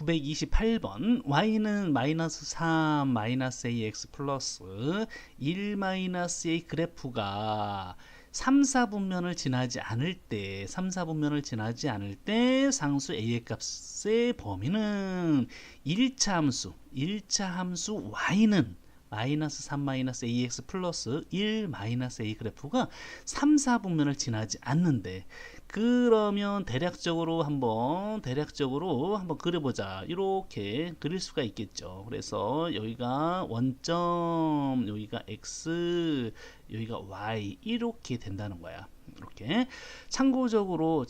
928번 y는 마이너스 3 마이너스 ax 플러스 1 마이너스 a 그래프가 3, 4분면을 지나지 않을 때 3, 4분면을 지나지 않을 때 상수 a의 값의 범위는 1차 함수 y는 마이너스 3 마이너스 ax 플러스 1 마이너스 a 그래프가 3, 4분면을 지나지 않는데 그러면 대략적으로 한번 그려보자. 이렇게 그릴 수가 있겠죠. 그래서 여기가 원점, 여기가 x, 여기가 y 이렇게 된다는 거야. 이렇게 참고적으로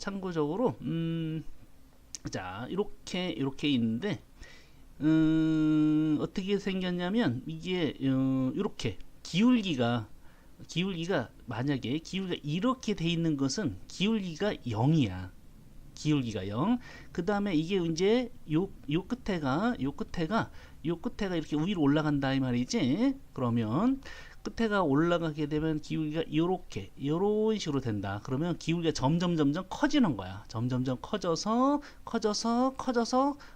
자 이렇게 있는데 어떻게 생겼냐면 이게 이렇게 기울기가 만약에 기울기가 이렇게 돼 있는 것은 기울기가 0이야. 기울기가 0. 그 다음에 이게 이제 요 끝에가 이렇게 위로 올라간다 이 말이지. 그러면 끝에가 올라가게 되면 기울기가 요런 식으로 된다. 그러면 기울기가 점점 커지는 거야. 점점 커져서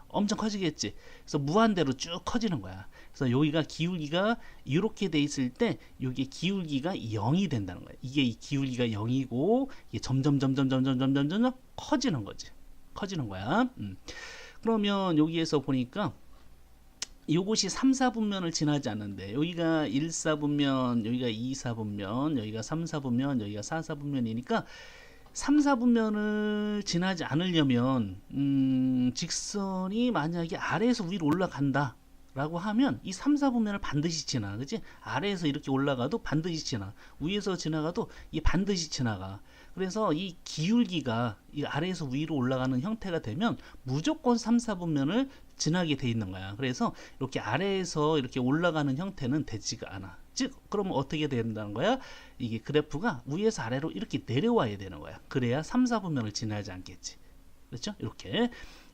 엄청 커지겠지. 그래서 무한대로 쭉 커지는 거야. 그래서 여기가 기울기가 이렇게 돼 있을 때 여기 기울기가 0이 된다는 거야. 이게 이 기울기가 0이고 이게 점점 커지는 거지. 커지는 거야. 그러면 여기에서 보니까 요것이 3, 4분면을 지나지 않는데 여기가 1, 4분면, 여기가 2, 4분면, 여기가 3, 4분면, 여기가 4, 4분면이니까 3, 4분면을 지나지 않으려면 직선이 만약에 아래에서 위로 올라간다 라고 하면 이 3, 4분면을 반드시 지나. 그치? 아래에서 이렇게 올라가도 반드시 지나. 위에서 지나가도 이 반드시 지나가. 그래서 이 기울기가 이 아래에서 위로 올라가는 형태가 되면 무조건 3, 4분면을 지나게 돼 있는 거야. 그래서 이렇게 아래에서 이렇게 올라가는 형태는 되지가 않아. 즉 그러면 어떻게 된다는 거야? 이게 그래프가 위에서 아래로 이렇게 내려와야 되는 거야. 그래야 3, 4분면을 지나지 않겠지. 그렇죠?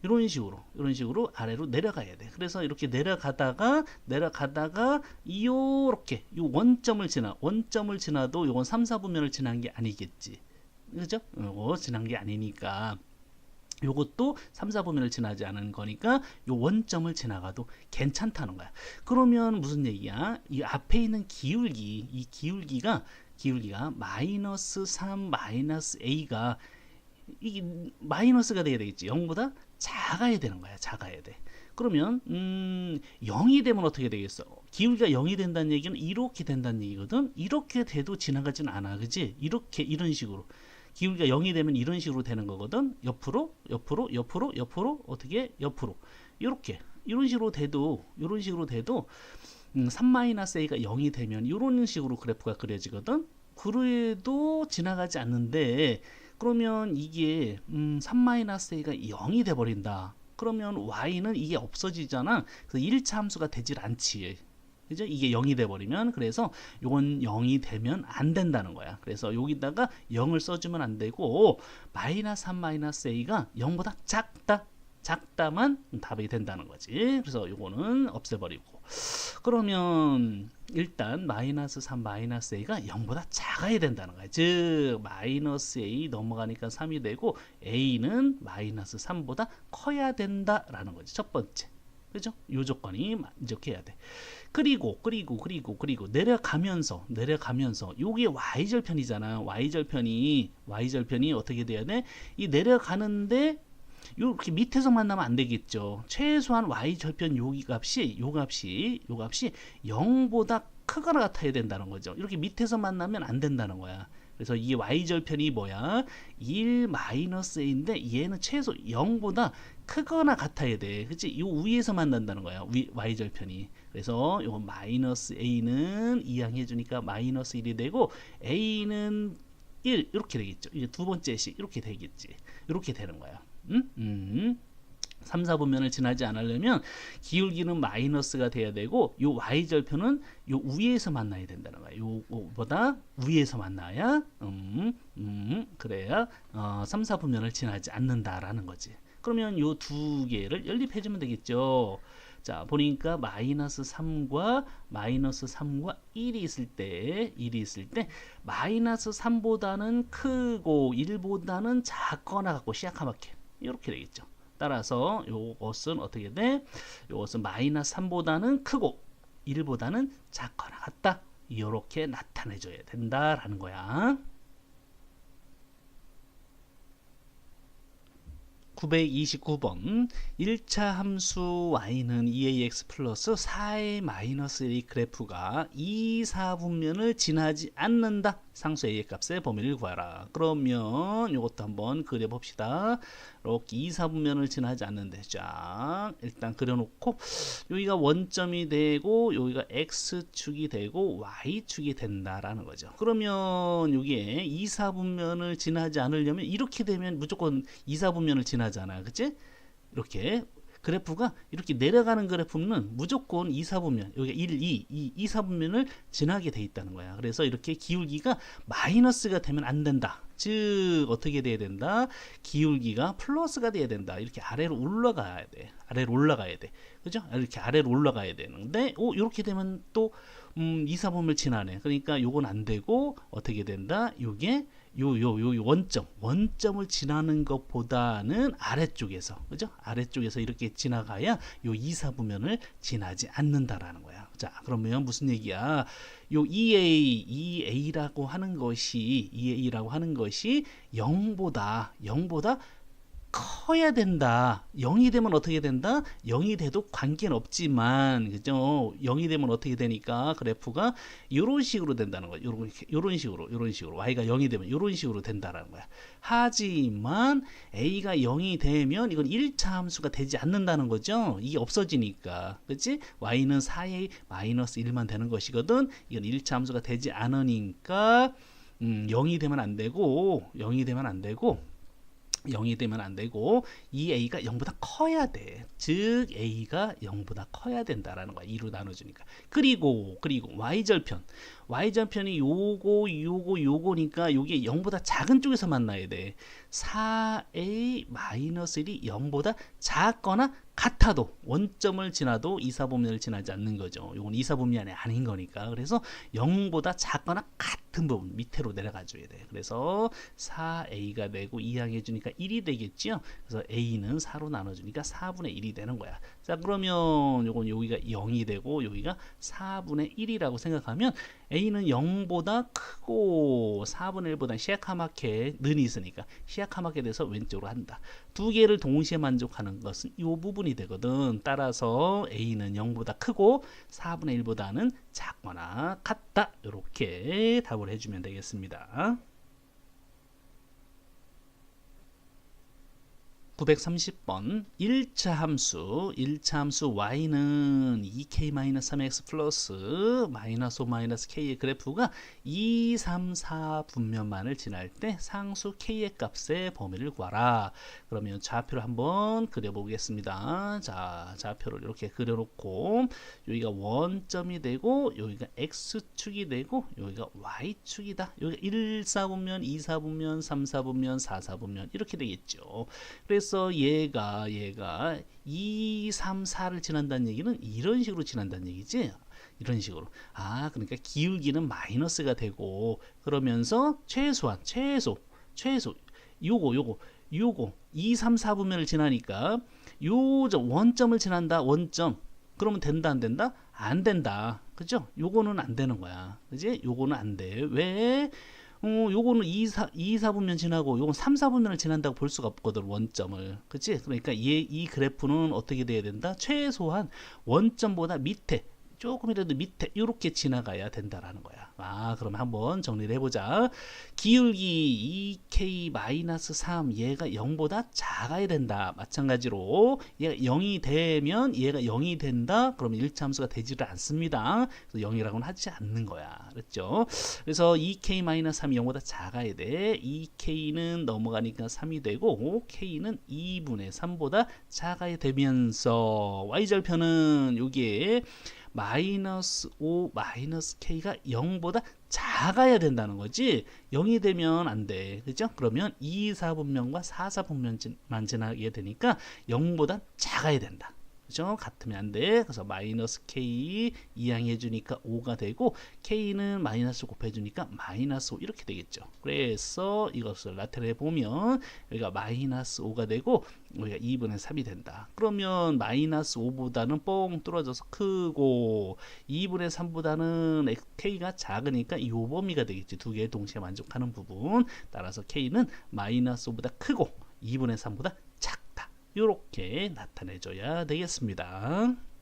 이런 식으로 아래로 내려가야 돼. 그래서 이렇게 내려가다가 이렇게 요 원점을 지나도 요건 3, 4분면을 지난 게 아니겠지. 그죠? 지난 게 아니니까 요것도 3, 4분면을 지나지 않은 거니까 요 원점을 지나가도 괜찮다는 거야. 그러면 무슨 얘기야? 이 앞에 있는 이 기울기가 마이너스 3 마이너스 a가 이게 마이너스가 돼야 되겠지. 0보다 작아야 되는 거야. 작아야 돼. 그러면 0이 되면 어떻게 되겠어? 기울기가 0이 된다는 얘기는 이렇게 된다는 얘기거든. 이렇게 돼도 지나가진 않아. 그지? 이런 식으로 기울기가 0이 되면 이런 식으로 되는 거거든. 옆으로 어떻게 옆으로 이런 식으로 돼도 3-a가 0이 되면 이런 식으로 그래프가 그려지거든. 그래도 지나가지 않는데 그러면 이게 3-a가 0이 돼 버린다. 그러면 y는 이게 없어지잖아. 그래서 1차 함수가 되질 않지. 그죠? 이게 0이 돼 버리면 그래서 요건 0이 되면 안 된다는 거야. 그래서 여기다가 0을 써주면 안 되고 마이너스 3 마이너스 a가 0보다 작다만 답이 된다는 거지. 그래서 요거는 없애버리고 그러면 일단 마이너스 3 마이너스 a가 0보다 작아야 된다는 거야. 즉 마이너스 a 넘어가니까 3이 되고 a는 마이너스 3보다 커야 된다라는 거지. 첫 번째. 그죠? 요 조건이 만족해야 돼. 그리고 내려가면서 요게 y절편이잖아. y절편이 어떻게 돼야 돼? 이 내려가는데 이렇게 밑에서 만나면 안 되겠죠. 최소한 y절편 요 값이 0보다 크거나 같아야 된다는 거죠. 이렇게 밑에서 만나면 안 된다는 거야. 그래서 이 y절편이 뭐야? 1-a인데 얘는 최소 0보다 크거나 같아야 돼. 그치? 요 위에서 만난다는 거야. y절편이. 그래서 요 마이너스 a는 이항해 주니까 마이너스 1이 되고 a는 1 이렇게 되겠죠. 이제 두 번째씩 이렇게 되겠지. 이렇게 되는 거야. 3, 4분면을 지나지 않으려면 기울기는 마이너스가 돼야 되고 요 y절편은 요 위에서 만나야 된다는 거야. 요보다 위에서 만나야 그래야 3, 4분면을 지나지 않는다라는 거지. 그러면 요 두 개를 연립해 주면 되겠죠. 자, 보니까 마이너스 3과 1이 있을 때 마이너스 3보다는 크고 1보다는 작거나 같고 시약하맣게 이렇게 되겠죠. 따라서 요것은 어떻게 돼? 요것은 마이너스 3보다는 크고 1보다는 작거나 같다. 이렇게 나타내줘야 된다라는 거야. 929번 1차 함수 y는 2ax 플러스 4a 마이너스 1의 그래프가 2, 4분면을 지나지 않는다. 상수 a의 값의 범위를 구하라. 그러면 이것도 한번 그려봅시다. 이렇게 2, 4분면을 지나지 않는데 쫙 일단 그려놓고 여기가 원점이 되고 여기가 x축이 되고 y축이 된다라는 거죠. 그러면 여기에 2, 4분면을 지나지 않으려면 이렇게 되면 무조건 2, 4분면을 지나잖아. 그치? 이렇게 그래프가 이렇게 내려가는 그래프는 무조건 2, 4분면 여기 1, 2 4분면을 지나게 돼 있다는 거야. 그래서 이렇게 기울기가 마이너스가 되면 안 된다. 즉 어떻게 돼야 된다? 기울기가 플러스가 돼야 된다. 이렇게 아래로 올라가야 돼. 아래로 올라가야 돼. 그죠? 이렇게 아래로 올라가야 되는데 이렇게 되면 또 2, 4분면을 지나네. 그러니까 요건 안 되고 어떻게 된다? 요게 요 원점을 지나는 것보다는 아래쪽에서, 그죠? 아래쪽에서 이렇게 지나가야 요 2, 4분면을 지나지 않는다라는 거야. 자, 그러면 무슨 얘기야? 요 EA라고 하는 것이 0보다 커야 된다. 0이 되면 어떻게 된다? 0이 돼도 관계는 없지만, 그죠? 0이 되면 어떻게 되니까 그래프가 이런 식으로 된다는 거야. 이런 식으로 y가 0이 되면 이런 식으로 된다라는 거야. 하지만 a가 0이 되면 이건 1차 함수가 되지 않는다는 거죠. 이게 없어지니까, 그렇지? y는 4a 마이너스 1만 되는 것이거든. 이건 1차 함수가 되지 않으니까 0이 되면 안 되고 0이 되면 안 되고 이 a가 0보다 커야 돼. 즉 a가 0보다 커야 된다라는 거야. 2로 나눠주니까. 그리고 y절편이 요거니까 요게 0보다 작은 쪽에서 만나야 돼. 4a 마이너스 1이 0보다 작거나 같아도 원점을 지나도 2, 4분면을 지나지 않는 거죠. 이건 2, 4분면이 아닌 거니까. 그래서 0보다 작거나 같은 부분 밑으로 내려가 줘야 돼. 그래서 4a가 되고 2항해 주니까 1이 되겠죠. 그래서 a는 4로 나눠 주니까 4분의 1이 되는 거야. 자, 그러면 요건 여기가 0이 되고 여기가 4분의 1이라고 생각하면 a는 0보다 크고 4분의 1보다 시아카마케 는이 있으니까 시아카마케 돼서 왼쪽으로 한다. 두 개를 동시에 만족하는 것은 이 부분이 되거든. 따라서 a는 0보다 크고 4분의 1보다는 작거나 같다. 이렇게 답을 해주면 되겠습니다. 930번 1차 함수 y는 2k-3x 플러스 마이너스 5 마이너스 k의 그래프가 2, 3, 4 분면만을 지날 때 상수 k의 값의 범위를 구하라. 그러면 좌표를 한번 그려보겠습니다. 자, 좌표를 이렇게 그려놓고 여기가 원점이 되고 여기가 x축이 되고 여기가 y축이다. 여기가 1, 4분면, 2, 4분면, 3, 4분면, 4, 4분면 이렇게 되겠죠. 그래서 얘가 2, 3, 4를 지난다는 얘기는 이런 식으로 지난다는 얘기지. 이런 식으로. 그러니까 기울기는 마이너스가 되고 그러면서 최소 요거 2, 3, 4분면을 지나니까 요 원점을 지난다. 원점. 그러면 된다 안 된다? 안 된다. 그죠? 요거는 안 되는 거야. 그지? 요거는 안 돼. 왜? 요거는 2, 4분면 지나고 요건 3, 4분면을 지난다고 볼 수가 없거든. 원점을. 그치? 그러니까 이 그래프는 어떻게 돼야 된다? 최소한 원점보다 밑에 조금이라도 밑에 이렇게 지나가야 된다라는 거야. 그럼 한번 정리를 해보자. 기울기 2k-3 얘가 0보다 작아야 된다. 마찬가지로 얘가 0이 되면 얘가 0이 된다. 그러면 1차 함수가 되지를 않습니다. 그래서 0이라고는 하지 않는 거야. 그렇죠? 그래서 2k-3이 0보다 작아야 돼. 2k는 넘어가니까 3이 되고 k는 2분의 3보다 작아야 되면서 y절편은 여기에 마이너스 5 마이너스 k가 0보다 작아야 된다는 거지. 0이 되면 안 돼. 그죠? 그러면 2, 4분면과 4, 4분면만 지나게 되니까 0보다 작아야 된다. 그죠? 같으면 안 돼. 그래서 마이너스 k 이항해 주니까 5가 되고 k는 마이너스 곱해 주니까 마이너스 5 이렇게 되겠죠. 그래서 이것을 나타내 보면 여기가 마이너스 5가 되고 여기가 2분의 3이 된다. 그러면 마이너스 5보다는 뻥 뚫어져서 크고 2분의 3보다는 k가 작으니까 이 범위가 되겠지. 두 개 동시에 만족하는 부분. 따라서 k는 마이너스 5보다 크고 2분의 3보다 작다. 이렇게 나타내줘야 되겠습니다.